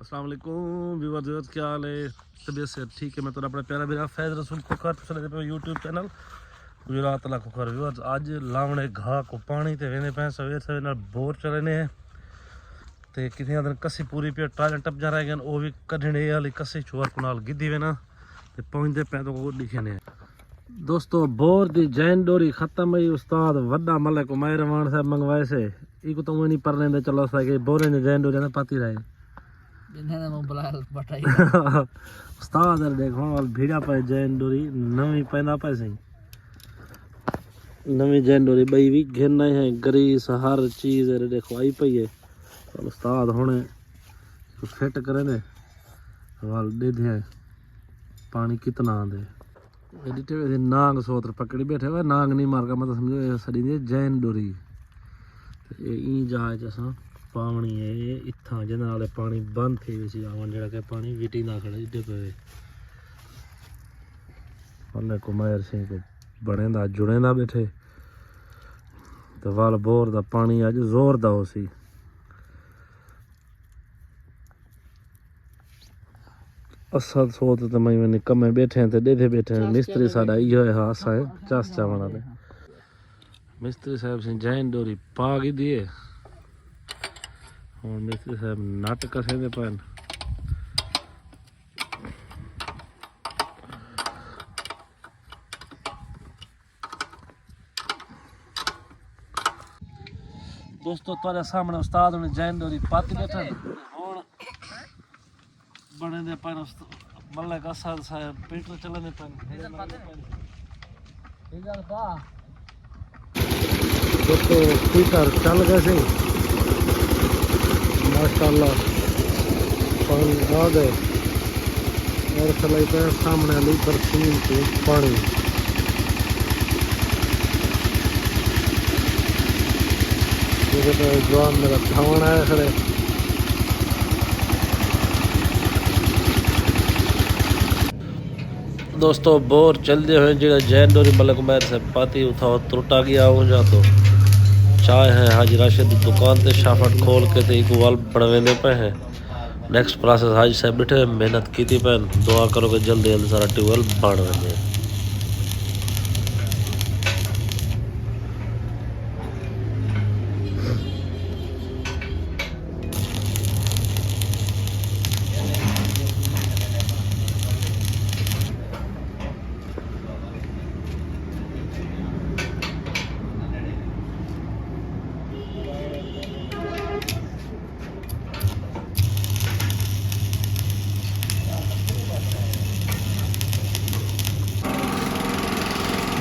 अस्सलाम वालेकुम व्यूअर्स, क्या हाल है? तबीयत से ठीक है। मैं तो अपना प्यारा मेरा फैज़ रसूल कुकर चले पे यूट्यूब चैनल गुजरात ला कुकर। व्यूअर्स आज लावणे घाह को पानी ते वेंदे पे सवेर सवेर नाल बोर चलने हैं ते कितने दिन कसी पूरी पे टाइल टप जा रहे हैं वो भी कढ़ने वाली कसी चोर को नाल गिद्दी वे ना ते पहुंचते पे तो वो लिखे ने। दोस्तों बोर दी जैन डोरी खत्म हुई। उस्ताद वड्डा मलिक उमैर रवान साहब मंगवाए से इको तो नहीं पर लेंदे चलो सा के बोरे ने जैन डोरी ना पाती रहे उस्ताद देखो वाल भीड़ा पे जैन डोरी नवी पैदा पे सही नवी जैन डोरी बई भी घेरना है ग्रीस हर चीज देखो आई पई है। उस्ताद होने फिट करे ने वाल दे दे पानी कितना दे एडिटे नांग सोत्र पकड़ी बैठे हुए नांग नहीं मार का मतलब समझो सड़ी दी जैन डोरी ई जाए जैसा पानी है इत्था जिन्हें पानी बंद थी वैसी आवन जड़ा के पानी विटी ना खड़े इधे पे हमने कुमार सिंह को बड़ेंदा जुड़ेंदा बैठे तो वाल बोर दा पानी अज जोर दा हो सी। असल सोत तो मैं निकम्मे बैठे हैं ते देदे बैठे हैं। मिस्त्री साडा इहो है हासा है चस चावना ने मिस्त्री साहब से जैन डोरी पा गी दिए और मिस्त्री साहब नट कसे दे पैन दोस्तों तुम्हारे सामने उस्ताद ने जैन डोरी पाती बैठा और बने दे पैन मल्ले का साथ साहब पीटर चले दे पैन दोस्तों पीटर चल गए से माशाल्लाह पानी आ गए और चलाई पे सामने ली बरसीन के पानी जवान मेरा धावन आया खड़े दोस्तों बोर चलते हुए जो जैन डोरी मलक मैर से पाती उठा त्रुटा गया हो जा तो चाय है हाजी राशिद दुकान ते शाफट खोल के ते एक वाल बनवेंदे पे हैं। नेक्स्ट प्रोसेस हाजी साहब बैठे मेहनत की थी पैन दुआ करो कि जल्दी जल्दी सारा ट्यूबवेल बन वने।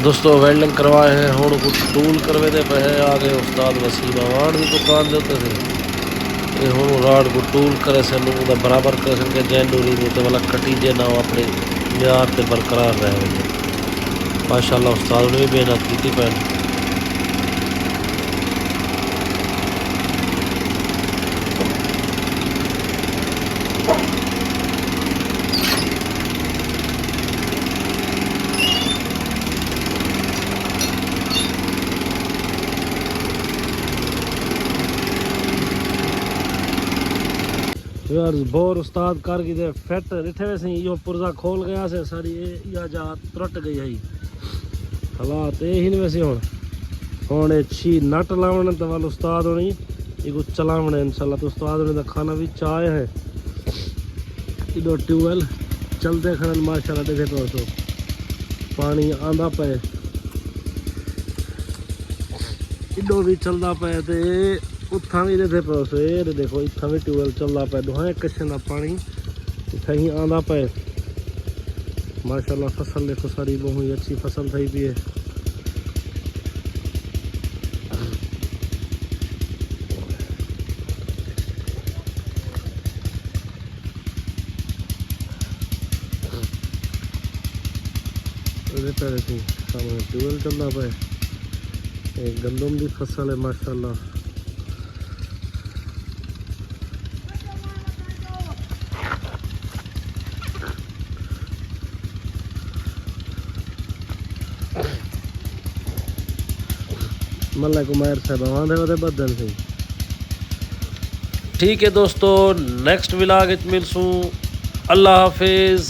दोस्तों वेल्डिंग करवाए हैं हूँ कुछ टूल करवे दे पे है आगे उस्ताद वसीम अवान की दुकान देते थे ये हूँ राड को टूल करे से बराबर कर सके जैन डोरी में वाला कटी जे ना अपने म्यार ते बरकरार रहे। माशाल्लाह उस्ताद ने भी मेहनत की थी पैन यार बोर उस्ताद कर की दे फिट रिठे वैसे यो पुर्जा खोल गया से सारी या जा त्रुट गई है हालात यही वैसे हुण छी नट लावने तो वाल उस्ताद होनी ये चलावने इंशाल्लाह। तो उस्ताद ने खाना भी चाय है इधो ट्यूबवेल चलते खड़न माशाल्लाह देखे तो पानी आंदा पे इधो भी चलता पे ते उथा भी देते पे देखो इतना भी ट्यूबवेल चलता पे दुहाए कशन का पानी इतना ही आंदा पे माशाल्लाह। फसल देखो सारी बहुत ही अच्छी फसल थी पी है। ट्यूबवेल चलता पे गंदम की फसल है माशाल्लाह। मल्ला कुमार साहब आंदे बदन से ठीक है दोस्तों, नेक्स्ट व्लॉग मिलसूँ। अल्लाह हाफिज़।